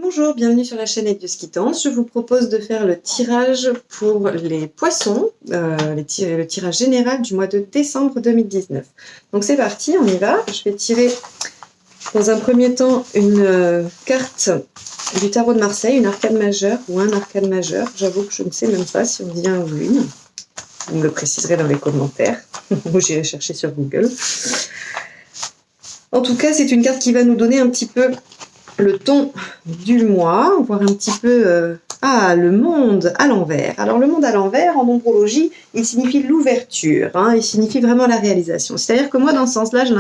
Bonjour, bienvenue sur la chaîne Edios Quittance. Je vous propose de faire le tirage pour les poissons, le tirage général du mois de décembre 2019. Donc c'est parti, on y va. Je vais tirer dans un premier temps une carte du tarot de Marseille, une arcade majeure ou un arcade majeur. J'avoue que je ne sais même pas si on dit un ou une. Vous me le préciserez dans les commentaires ou j'irai chercher sur Google. En tout cas, c'est une carte qui va nous donner un petit peu le ton du mois, voir un petit peu le monde à l'envers. Alors le monde à l'envers, en nombrologie, il signifie l'ouverture, il signifie vraiment la réalisation. C'est-à-dire que moi, dans ce sens-là, je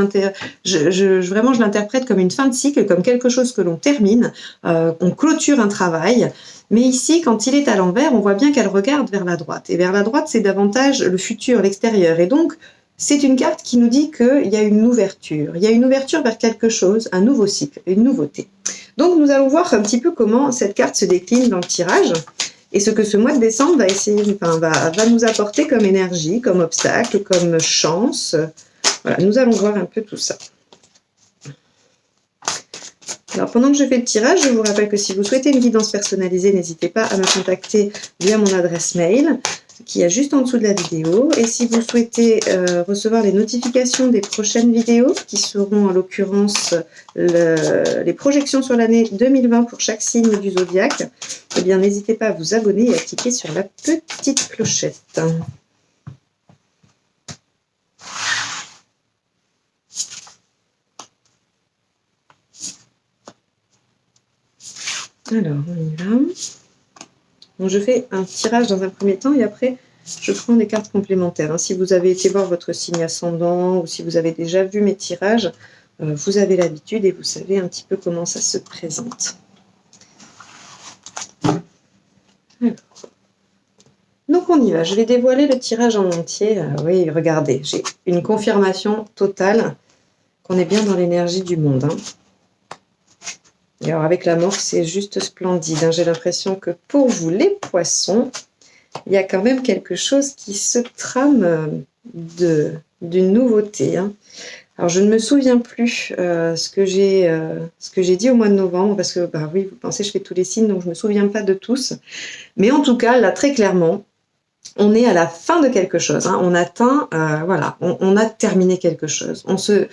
l'interprète comme une fin de cycle, comme quelque chose que l'on termine, on clôture un travail. Mais ici, quand il est à l'envers, on voit bien qu'elle regarde vers la droite. Et vers la droite, c'est davantage le futur, l'extérieur. Et donc, c'est une carte qui nous dit qu'il y a une ouverture. Il y a une ouverture vers quelque chose, un nouveau cycle, une nouveauté. Donc, nous allons voir un petit peu comment cette carte se décline dans le tirage et ce que ce mois de décembre va nous apporter comme énergie, comme obstacle, comme chance. Voilà, nous allons voir un peu tout ça. Alors, pendant que je fais le tirage, je vous rappelle que si vous souhaitez une guidance personnalisée, n'hésitez pas à me contacter via mon adresse mail qui est juste en dessous de la vidéo. Et si vous souhaitez recevoir les notifications des prochaines vidéos, qui seront en l'occurrence les projections sur l'année 2020 pour chaque signe du zodiaque, eh bien n'hésitez pas à vous abonner et à cliquer sur la petite clochette. Alors, on y va. Donc, je fais un tirage dans un premier temps et après, je prends des cartes complémentaires. Si vous avez été voir votre signe ascendant ou si vous avez déjà vu mes tirages, vous avez l'habitude et vous savez un petit peu comment ça se présente. Alors. Donc, on y va. Je vais dévoiler le tirage en entier. Oui, regardez, j'ai une confirmation totale qu'on est bien dans l'énergie du monde. Et alors avec la mort, c'est juste splendide. J'ai l'impression que pour vous, les poissons, il y a quand même quelque chose qui se trame d'une nouveauté. Alors je ne me souviens plus ce que j'ai dit au mois de novembre, parce que oui, vous pensez, je fais tous les signes, donc je ne me souviens pas de tous. Mais en tout cas, là, très clairement, on est à la fin de quelque chose. On atteint, on a terminé quelque chose. On se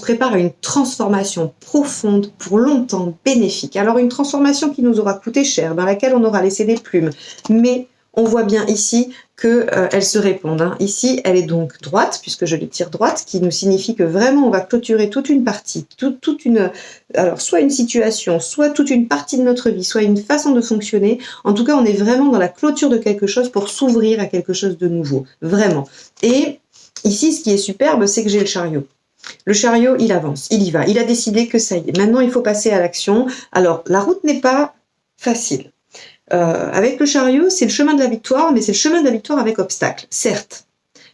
prépare à une transformation profonde, pour longtemps, bénéfique. Alors une transformation qui nous aura coûté cher, dans laquelle on aura laissé des plumes. Mais on voit bien ici qu'elles se répondent. Ici, elle est donc droite, puisque je les tire droite, qui nous signifie que vraiment on va clôturer toute une partie, alors soit une situation, soit toute une partie de notre vie, soit une façon de fonctionner. En tout cas, on est vraiment dans la clôture de quelque chose pour s'ouvrir à quelque chose de nouveau, vraiment. Et ici, ce qui est superbe, c'est que j'ai le chariot. Le chariot, il avance, il y va, il a décidé que ça y est. Maintenant, il faut passer à l'action. Alors, la route n'est pas facile. Avec le chariot, c'est le chemin de la victoire, mais c'est le chemin de la victoire avec obstacle, certes,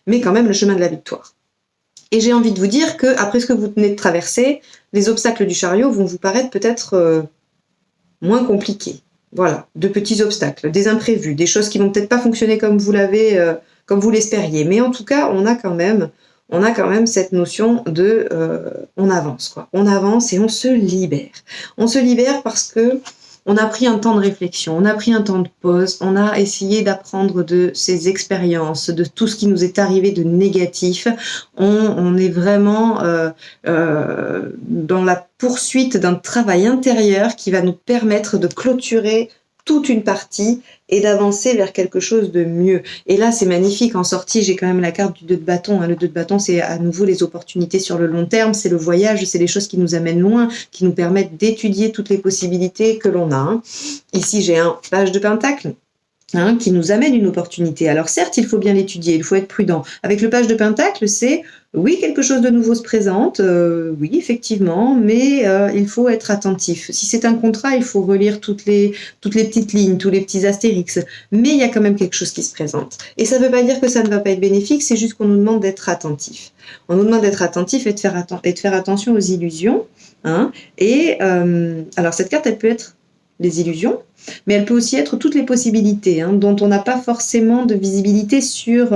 mais quand même le chemin de la victoire. Et j'ai envie de vous dire qu'après ce que vous venez de traverser, les obstacles du chariot vont vous paraître peut-être moins compliqués. Voilà, de petits obstacles, des imprévus, des choses qui vont peut-être pas fonctionner comme vous l'espériez. Mais en tout cas, on a quand même cette notion de on avance, quoi. On avance et on se libère. On se libère parce que on a pris un temps de réflexion, on a pris un temps de pause, on a essayé d'apprendre de ces expériences, de tout ce qui nous est arrivé de négatif. On est vraiment dans la poursuite d'un travail intérieur qui va nous permettre de clôturer toute une partie et d'avancer vers quelque chose de mieux. Et là, c'est magnifique. En sortie, j'ai quand même la carte du 2 de bâton. Le 2 de bâton, c'est à nouveau les opportunités sur le long terme, c'est le voyage, c'est les choses qui nous amènent loin, qui nous permettent d'étudier toutes les possibilités que l'on a. Ici, j'ai un page de pentacle. Qui nous amène une opportunité. Alors certes, il faut bien l'étudier, il faut être prudent. Avec le page de pentacle, c'est oui, quelque chose de nouveau se présente, oui, effectivement, mais il faut être attentif. Si c'est un contrat, il faut relire toutes les petites lignes, tous les petits astérix, mais il y a quand même quelque chose qui se présente. Et ça ne veut pas dire que ça ne va pas être bénéfique, c'est juste qu'on nous demande d'être attentif. On nous demande d'être attentif et de faire attention aux illusions. Alors cette carte, elle peut être les illusions, mais elle peut aussi être toutes les possibilités, hein, dont on n'a pas forcément de visibilité sur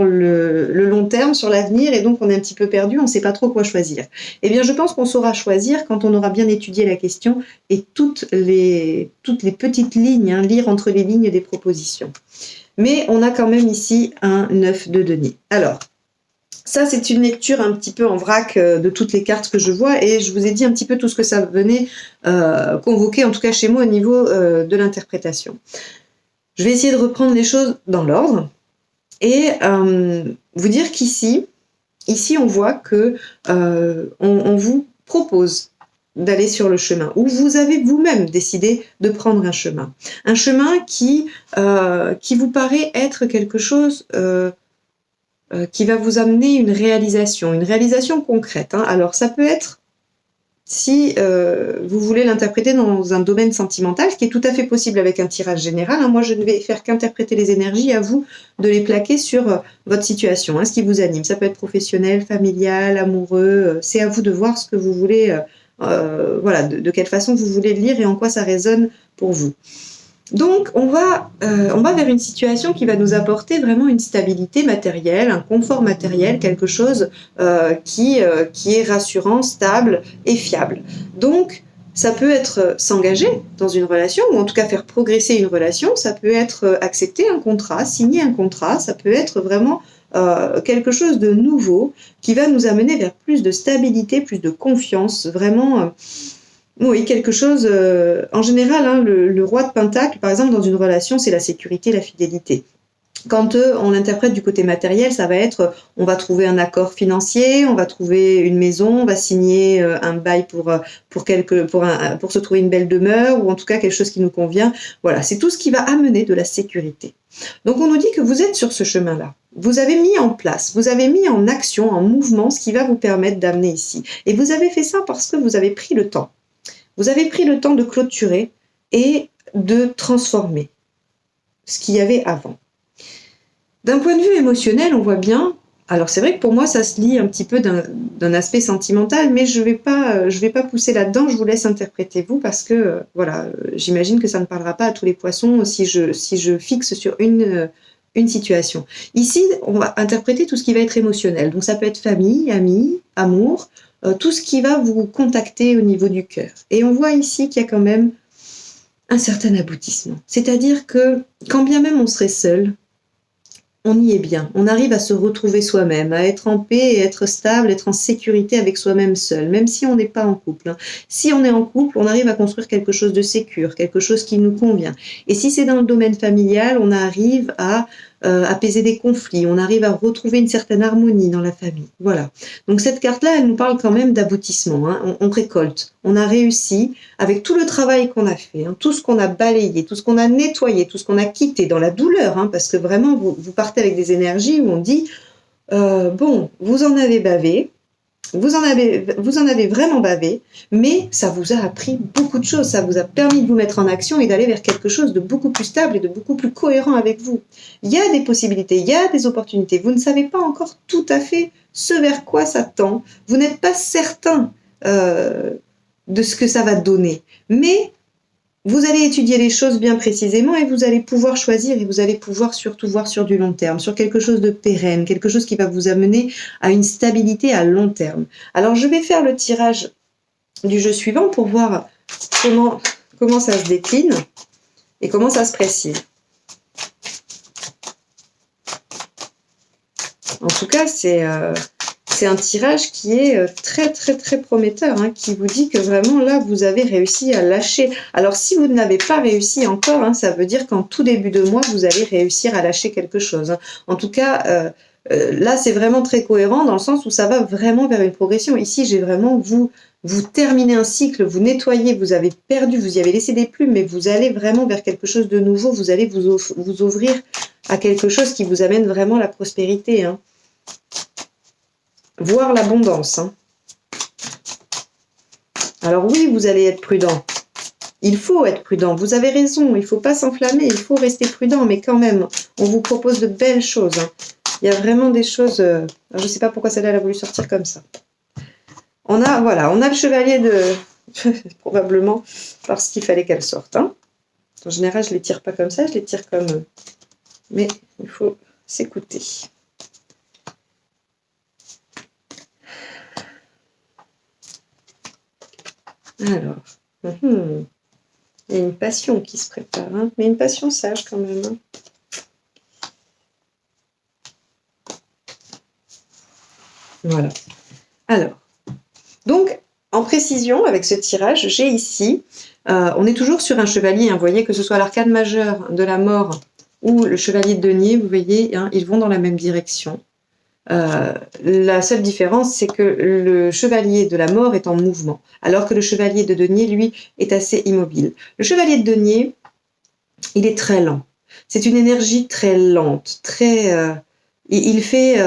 le long terme, sur l'avenir, et donc on est un petit peu perdu, on ne sait pas trop quoi choisir. Eh bien, je pense qu'on saura choisir quand on aura bien étudié la question et toutes les petites lignes, hein, lire entre les lignes des propositions. Mais on a quand même ici un 9 de denier. Alors, ça, c'est une lecture un petit peu en vrac de toutes les cartes que je vois, et je vous ai dit un petit peu tout ce que ça venait convoquer, en tout cas chez moi, au niveau de l'interprétation. Je vais essayer de reprendre les choses dans l'ordre et vous dire qu'ici, on voit que on vous propose d'aller sur le chemin, ou vous avez vous-même décidé de prendre un chemin qui vous paraît être quelque chose qui va vous amener une réalisation concrète, hein. Alors ça peut être, si vous voulez l'interpréter dans un domaine sentimental, ce qui est tout à fait possible avec un tirage général, hein. Moi je ne vais faire qu'interpréter les énergies, à vous de les plaquer sur votre situation, hein, ce qui vous anime. Ça peut être professionnel, familial, amoureux, c'est à vous de voir ce que vous voulez, voilà, de quelle façon vous voulez le lire et en quoi ça résonne pour vous. Donc, on va vers une situation qui va nous apporter vraiment une stabilité matérielle, un confort matériel, quelque chose qui est rassurant, stable et fiable. Donc, ça peut être s'engager dans une relation, ou en tout cas faire progresser une relation, ça peut être accepter un contrat, signer un contrat, ça peut être vraiment quelque chose de nouveau qui va nous amener vers plus de stabilité, plus de confiance, vraiment... Oui, quelque chose, en général, hein, le roi de Pentacle, par exemple, dans une relation, c'est la sécurité, la fidélité. Quand on l'interprète du côté matériel, ça va être, on va trouver un accord financier, on va trouver une maison, on va signer un bail pour se trouver une belle demeure, ou en tout cas quelque chose qui nous convient. Voilà, c'est tout ce qui va amener de la sécurité. Donc on nous dit que vous êtes sur ce chemin-là. Vous avez mis en place, vous avez mis en action, en mouvement, ce qui va vous permettre d'amener ici. Et vous avez fait ça parce que vous avez pris le temps. Vous avez pris le temps de clôturer et de transformer ce qu'il y avait avant. D'un point de vue émotionnel, on voit bien, alors c'est vrai que pour moi ça se lie un petit peu d'un aspect sentimental, mais je vais pas pousser là-dedans, je vous laisse interpréter vous, parce que voilà, j'imagine que ça ne parlera pas à tous les poissons si je fixe sur une situation. Ici, on va interpréter tout ce qui va être émotionnel, donc ça peut être famille, amis, amour, tout ce qui va vous contacter au niveau du cœur. Et on voit ici qu'il y a quand même un certain aboutissement. C'est-à-dire que quand bien même on serait seul, on y est bien. On arrive à se retrouver soi-même, à être en paix et être stable, être en sécurité avec soi-même seul, même si on n'est pas en couple, hein. Si on est en couple, on arrive à construire quelque chose de sécure, quelque chose qui nous convient. Et si c'est dans le domaine familial, on arrive à apaiser des conflits, on arrive à retrouver une certaine harmonie dans la famille. Voilà. Donc cette carte-là, elle nous parle quand même d'aboutissement, hein. On récolte, on a réussi avec tout le travail qu'on a fait, hein, tout ce qu'on a balayé, tout ce qu'on a nettoyé, tout ce qu'on a quitté dans la douleur, hein, parce que vraiment vous partez avec des énergies où on dit bon, vous en avez bavé, vous en avez vraiment bavé, mais ça vous a appris beaucoup de choses, ça vous a permis de vous mettre en action et d'aller vers quelque chose de beaucoup plus stable et de beaucoup plus cohérent avec vous. Il y a des possibilités, il y a des opportunités, vous ne savez pas encore tout à fait ce vers quoi ça tend, vous n'êtes pas certain de ce que ça va donner, mais vous allez étudier les choses bien précisément et vous allez pouvoir choisir, et vous allez pouvoir surtout voir sur du long terme, sur quelque chose de pérenne, quelque chose qui va vous amener à une stabilité à long terme. Alors je vais faire le tirage du jeu suivant pour voir comment ça se décline et comment ça se précise. En tout cas, c'est un tirage qui est très très très prometteur, hein, qui vous dit que vraiment là vous avez réussi à lâcher. Alors si vous n'avez pas réussi encore, hein, ça veut dire qu'en tout début de mois vous allez réussir à lâcher quelque chose, hein. En tout cas là c'est vraiment très cohérent dans le sens où ça va vraiment vers une progression. Ici j'ai vraiment vous terminez un cycle, vous nettoyez, vous avez perdu, vous y avez laissé des plumes, mais vous allez vraiment vers quelque chose de nouveau, vous allez vous ouvrir à quelque chose qui vous amène vraiment la prospérité, hein. Voir l'abondance, hein. Alors oui, vous allez être prudent. Il faut être prudent. Vous avez raison. Il ne faut pas s'enflammer. Il faut rester prudent. Mais quand même, on vous propose de belles choses, hein. Il y a vraiment des choses... je ne sais pas pourquoi celle-là a voulu sortir comme ça. On a le chevalier Probablement parce qu'il fallait qu'elle sorte. Hein. En général, je ne les tire pas comme ça, je les tire comme... Mais il faut s'écouter. Alors, il y a une passion qui se prépare, hein, mais une passion sage quand même. Hein. Voilà. Alors, donc, en précision, avec ce tirage, j'ai ici, on est toujours sur un chevalier, hein, vous voyez, que ce soit l'arcane majeur de la mort ou le chevalier de denier, vous voyez, hein, ils vont dans la même direction. La seule différence, c'est que le chevalier de la mort est en mouvement, alors que le chevalier de denier, lui, est assez immobile. Le chevalier de denier, il est très lent. C'est une énergie très lente, très... il fait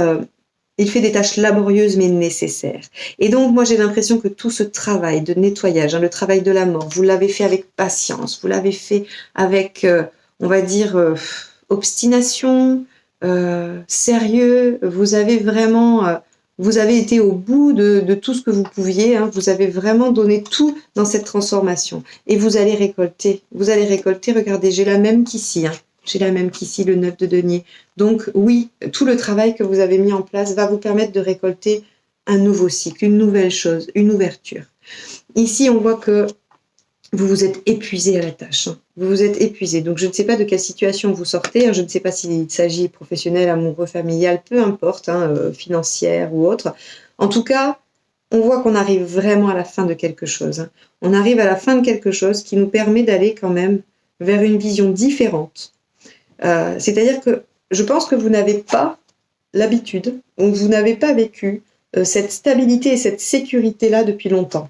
des tâches laborieuses mais nécessaires. Et donc, moi, j'ai l'impression que tout ce travail de nettoyage, hein, le travail de la mort, vous l'avez fait avec patience, vous l'avez fait avec, on va dire, obstination, sérieux. Vous avez vraiment, vous avez été au bout de tout ce que vous pouviez. Hein, vous avez vraiment donné tout dans cette transformation. Et vous allez récolter. Vous allez récolter. Regardez, j'ai la même qu'ici. Hein. J'ai la même qu'ici, le 9 de denier. Donc oui, tout le travail que vous avez mis en place va vous permettre de récolter un nouveau cycle, une nouvelle chose, une ouverture. Ici, on voit que vous vous êtes épuisé à la tâche. Hein. Vous vous êtes épuisé. Donc je ne sais pas de quelle situation vous sortez. Hein. Je ne sais pas s'il s'agit professionnel, amoureux, familial, peu importe, hein, financière ou autre. En tout cas, on voit qu'on arrive vraiment à la fin de quelque chose. Hein. On arrive à la fin de quelque chose qui nous permet d'aller quand même vers une vision différente. C'est-à-dire que je pense que vous n'avez pas l'habitude, ou vous n'avez pas vécu cette stabilité et cette sécurité-là depuis longtemps.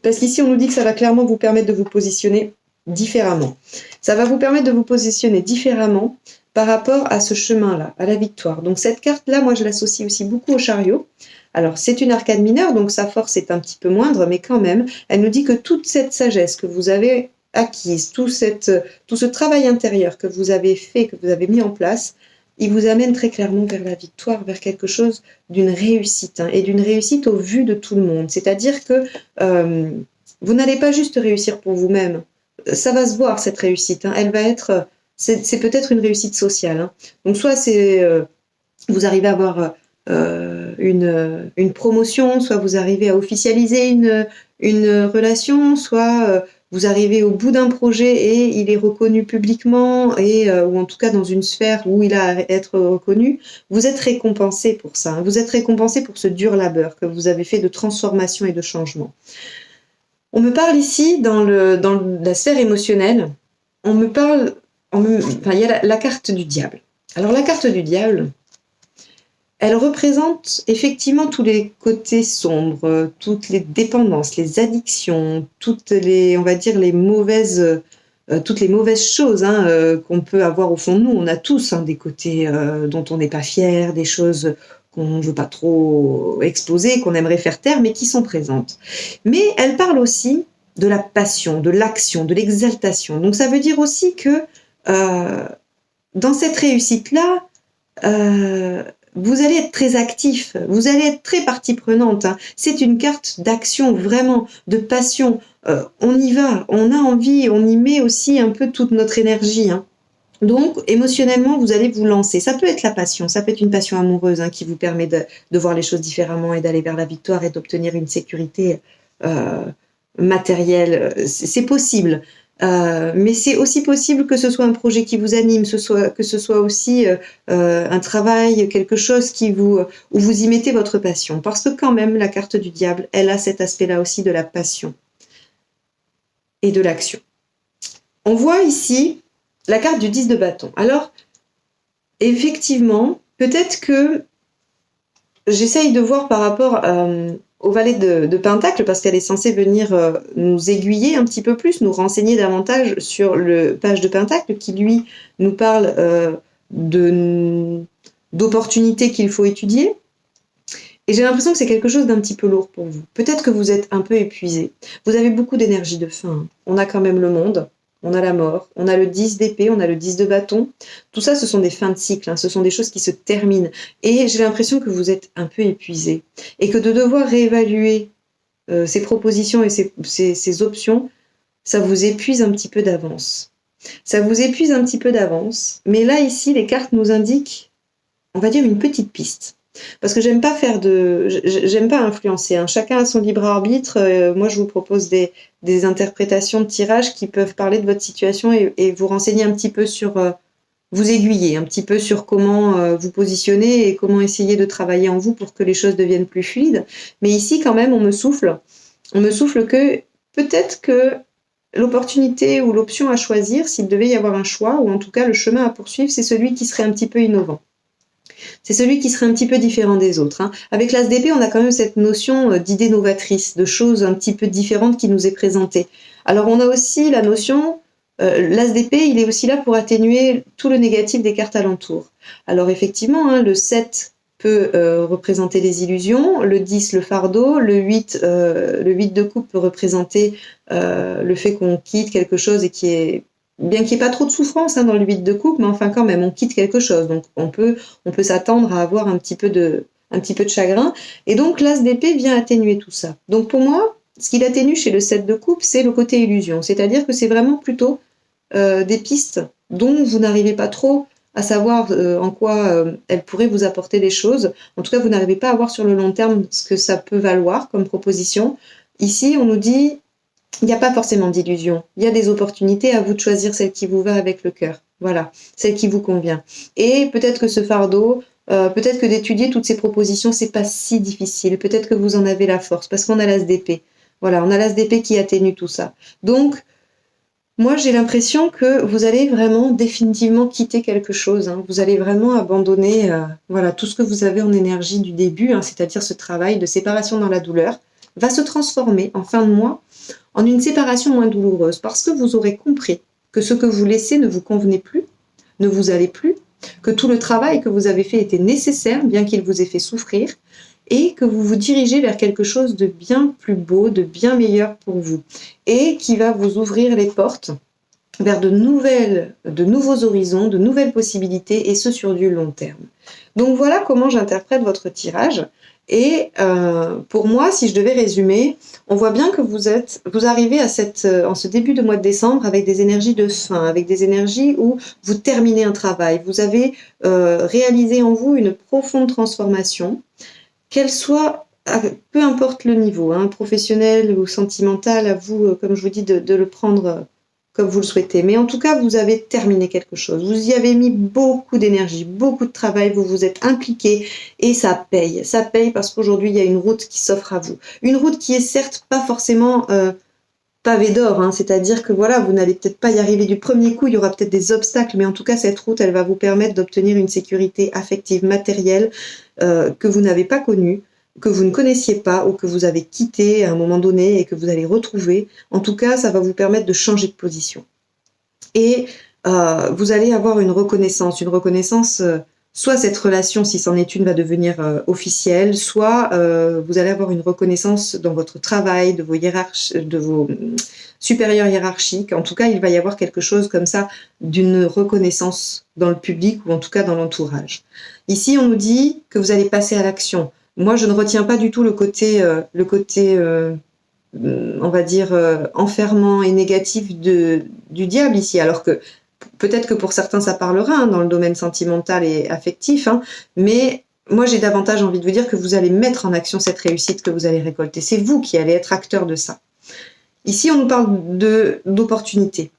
Parce qu'ici, on nous dit que ça va clairement vous permettre de vous positionner différemment. Ça va vous permettre de vous positionner différemment par rapport à ce chemin-là, à la victoire. Donc cette carte-là, moi, je l'associe aussi beaucoup au chariot. Alors, c'est une arcane mineure, donc sa force est un petit peu moindre, mais quand même, elle nous dit que toute cette sagesse que vous avez acquise, tout ce travail intérieur que vous avez fait, que vous avez mis en place, il vous amène très clairement vers la victoire, vers quelque chose d'une réussite, hein, et d'une réussite au vu de tout le monde. C'est-à-dire que vous n'allez pas juste réussir pour vous-même. Ça va se voir, cette réussite. Hein. Elle va être... C'est peut-être une réussite sociale. Hein. Donc soit c'est... vous arrivez à avoir une promotion, soit vous arrivez à officialiser une relation, soit... vous arrivez au bout d'un projet et il est reconnu publiquement, ou en tout cas dans une sphère où il a à être reconnu, vous êtes récompensé pour ça. Hein. Vous êtes récompensé pour ce dur labeur que vous avez fait de transformation et de changement. On me parle ici, dans la sphère émotionnelle, il y a la carte du diable. Alors la carte du diable, elle représente effectivement tous les côtés sombres, toutes les dépendances, les addictions, toutes les mauvaises choses, hein, qu'on peut avoir au fond de nous. On a tous, hein, des côtés dont on n'est pas fier, des choses qu'on ne veut pas trop exposer, qu'on aimerait faire taire, mais qui sont présentes. Mais elle parle aussi de la passion, de l'action, de l'exaltation. Donc ça veut dire aussi que dans cette réussite-là, vous allez être très actif, vous allez être très partie prenante. Hein. C'est une carte d'action, vraiment, de passion. On y va, on a envie, on y met aussi un peu toute notre énergie. Hein. Donc, émotionnellement, vous allez vous lancer. Ça peut être la passion, ça peut être une passion amoureuse, hein, qui vous permet de voir les choses différemment et d'aller vers la victoire et d'obtenir une sécurité matérielle. C'est possible. Mais c'est aussi possible que ce soit un projet qui vous anime, que ce soit aussi un travail, quelque chose où vous y mettez votre passion. Parce que quand même, la carte du diable, elle a cet aspect-là aussi de la passion et de l'action. On voit ici la carte du 10 de bâton. Alors, effectivement, peut-être que j'essaye de voir par rapport au valet de Pentacle, parce qu'elle est censée venir nous aiguiller un petit peu plus, nous renseigner davantage sur le page de Pentacle, qui lui nous parle d'opportunités qu'il faut étudier. Et j'ai l'impression que c'est quelque chose d'un petit peu lourd pour vous. Peut-être que vous êtes un peu épuisé. Vous avez beaucoup d'énergie de fin. On a quand même le monde, on a la mort, on a le 10 d'épée, on a le 10 de bâton. Tout ça, ce sont des fins de cycle, hein, ce sont des choses qui se terminent. Et j'ai l'impression que vous êtes un peu épuisé. Et que de devoir réévaluer ces propositions et ces options, ça vous épuise un petit peu d'avance. Ça vous épuise un petit peu d'avance, mais là, ici, les cartes nous indiquent, on va dire, une petite piste. Parce que j'aime pas influencer, hein. Chacun a son libre arbitre. Moi, je vous propose des interprétations de tirage qui peuvent parler de votre situation et vous renseigner un petit peu sur, vous aiguiller un petit peu sur comment vous positionner et comment essayer de travailler en vous pour que les choses deviennent plus fluides. Mais ici, quand même, on me souffle que peut-être que l'opportunité ou l'option à choisir, s'il devait y avoir un choix, ou en tout cas le chemin à poursuivre, c'est celui qui serait un petit peu innovant. C'est celui qui serait un petit peu différent des autres, hein. Avec l'ASDP, on a quand même cette notion d'idée novatrice, de choses un petit peu différentes qui nous est présentée. Alors on a aussi la notion, l'ASDP, il est aussi là pour atténuer tout le négatif des cartes alentours. Alors effectivement, hein, le 7 peut représenter les illusions, le 10 le fardeau, le 8 de coupe peut représenter le fait qu'on quitte quelque chose et qui est bien qu'il n'y ait pas trop de souffrance, hein, dans le 8 de coupe, mais enfin quand même, on quitte quelque chose. Donc on peut s'attendre à avoir un petit peu de chagrin. Et donc l'as d'épée vient atténuer tout ça. Donc pour moi, ce qu'il atténue chez le 7 de coupe, c'est le côté illusion. C'est-à-dire que c'est vraiment plutôt des pistes dont vous n'arrivez pas trop à savoir en quoi elles pourraient vous apporter des choses. En tout cas, vous n'arrivez pas à voir sur le long terme ce que ça peut valoir comme proposition. Ici, on nous dit, il n'y a pas forcément d'illusion. Il y a des opportunités, à vous de choisir celle qui vous va avec le cœur. Voilà, celle qui vous convient. Et peut-être que ce fardeau, peut-être que d'étudier toutes ces propositions, c'est pas si difficile. Peut-être que vous en avez la force, parce qu'on a l'as d'épée. Voilà, on a l'as d'épée qui atténue tout ça. Donc, moi, j'ai l'impression que vous allez vraiment définitivement quitter quelque chose, hein. Vous allez vraiment abandonner voilà, tout ce que vous avez en énergie du début, hein, c'est-à-dire ce travail de séparation dans la douleur, va se transformer en fin de mois en une séparation moins douloureuse, parce que vous aurez compris que ce que vous laissez ne vous convenait plus, ne vous allait plus, que tout le travail que vous avez fait était nécessaire, bien qu'il vous ait fait souffrir, et que vous vous dirigez vers quelque chose de bien plus beau, de bien meilleur pour vous, et qui va vous ouvrir les portes vers de nouveaux horizons, de nouvelles possibilités, et ce sur du long terme. Donc voilà comment j'interprète votre tirage. Et pour moi, si je devais résumer, on voit bien que vous arrivez en ce début de mois de décembre avec des énergies de fin, avec des énergies où vous terminez un travail. Vous avez réalisé en vous une profonde transformation, qu'elle soit, peu importe le niveau, hein, professionnel ou sentimental, à vous, comme je vous dis, de le prendre comme vous le souhaitez. Mais en tout cas, vous avez terminé quelque chose. Vous y avez mis beaucoup d'énergie, beaucoup de travail, vous vous êtes impliqué et ça paye. Ça paye parce qu'aujourd'hui, il y a une route qui s'offre à vous. Une route qui est certes pas forcément pavée d'or, hein, c'est-à-dire que voilà, vous n'allez peut-être pas y arriver du premier coup, il y aura peut-être des obstacles, mais en tout cas, cette route, elle va vous permettre d'obtenir une sécurité affective, matérielle, que vous n'avez pas connue, que vous ne connaissiez pas ou que vous avez quitté à un moment donné et que vous allez retrouver. En tout cas, ça va vous permettre de changer de position. Et vous allez avoir une reconnaissance, soit cette relation, si c'en est une, va devenir officielle, soit vous allez avoir une reconnaissance dans votre travail, de vos supérieurs hiérarchiques. En tout cas, il va y avoir quelque chose comme ça, d'une reconnaissance dans le public ou en tout cas dans l'entourage. Ici, on nous dit que vous allez passer à l'action. Moi, je ne retiens pas du tout le côté on va dire, enfermant et négatif du diable ici, alors que peut-être que pour certains ça parlera, hein, dans le domaine sentimental et affectif, hein, mais moi j'ai davantage envie de vous dire que vous allez mettre en action cette réussite que vous allez récolter. C'est vous qui allez être acteur de ça. Ici, on nous parle d'opportunités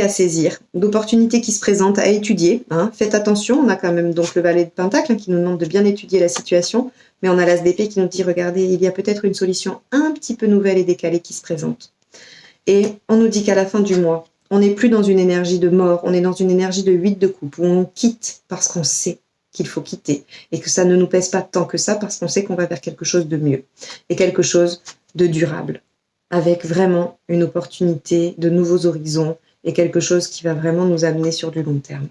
à saisir, d'opportunités qui se présentent à étudier, hein. Faites attention, on a quand même donc le valet de Pentacle, hein, qui nous demande de bien étudier la situation, mais on a l'as d'épée qui nous dit, regardez, il y a peut-être une solution un petit peu nouvelle et décalée qui se présente. Et on nous dit qu'à la fin du mois, on n'est plus dans une énergie de mort, on est dans une énergie de 8 de coupe, où on quitte parce qu'on sait qu'il faut quitter, et que ça ne nous pèse pas tant que ça, parce qu'on sait qu'on va vers quelque chose de mieux, et quelque chose de durable, avec vraiment une opportunité de nouveaux horizons, et quelque chose qui va vraiment nous amener sur du long terme.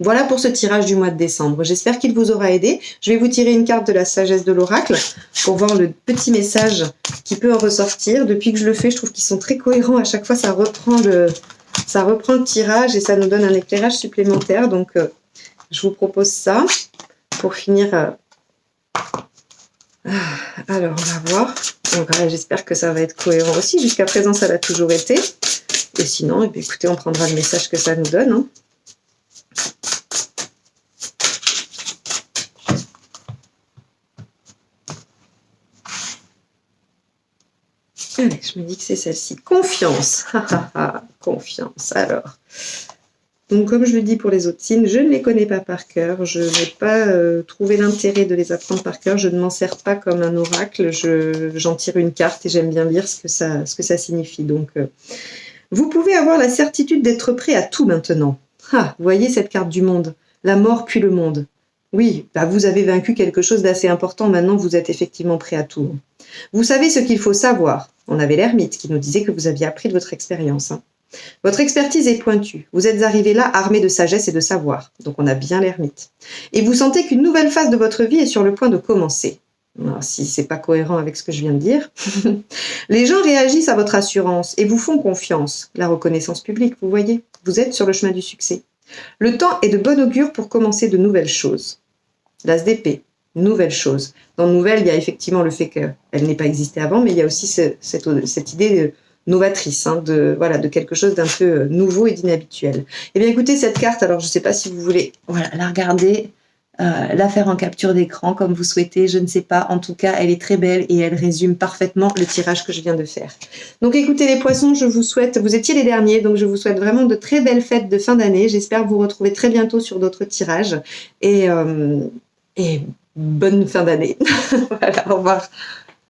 Voilà pour ce tirage du mois de décembre. J'espère qu'il vous aura aidé. Je vais vous tirer une carte de la sagesse de l'oracle pour voir le petit message qui peut en ressortir. Depuis que je le fais, je trouve qu'ils sont très cohérents. À chaque fois, ça reprend le tirage et ça nous donne un éclairage supplémentaire. Donc, je vous propose ça pour finir Alors, on va voir. Donc, j'espère que ça va être cohérent aussi. Jusqu'à présent, ça l'a toujours été. Et sinon, écoutez, on prendra le message que ça nous donne. Hein. Allez, je me dis que c'est celle-ci. Confiance. Confiance. Alors. Donc, comme je le dis pour les autres signes, je ne les connais pas par cœur. Je n'ai pas trouvé l'intérêt de les apprendre par cœur. Je ne m'en sers pas comme un oracle. J'en tire une carte et j'aime bien lire ce que ça signifie. Donc, vous pouvez avoir la certitude d'être prêt à tout maintenant. Vous voyez cette carte du monde. La mort puis le monde. Oui, vous avez vaincu quelque chose d'assez important. Maintenant, vous êtes effectivement prêt à tout. Vous savez ce qu'il faut savoir. On avait l'ermite qui nous disait que vous aviez appris de votre expérience. Hein. Votre expertise est pointue. Vous êtes arrivé là armé de sagesse et de savoir. Donc on a bien l'ermite. Et vous sentez qu'une nouvelle phase de votre vie est sur le point de commencer. Alors, si c'est pas cohérent avec ce que je viens de dire. Les gens réagissent à votre assurance et vous font confiance. La reconnaissance publique, vous voyez. Vous êtes sur le chemin du succès. Le temps est de bon augure pour commencer de nouvelles choses. L'as d'épée, nouvelle chose. Dans nouvelle, il y a effectivement le fait qu'elle n'ait pas existé avant, mais il y a aussi cette idée novatrice, hein, de quelque chose d'un peu nouveau et d'inhabituel. Eh bien, écoutez, cette carte, alors je ne sais pas si vous voulez la regarder, la faire en capture d'écran comme vous souhaitez, je ne sais pas. En tout cas, elle est très belle et elle résume parfaitement le tirage que je viens de faire. Donc écoutez les poissons, je vous souhaite, vous étiez les derniers, donc je vous souhaite vraiment de très belles fêtes de fin d'année. J'espère vous retrouver très bientôt sur d'autres tirages et bonne fin d'année. Voilà, au revoir.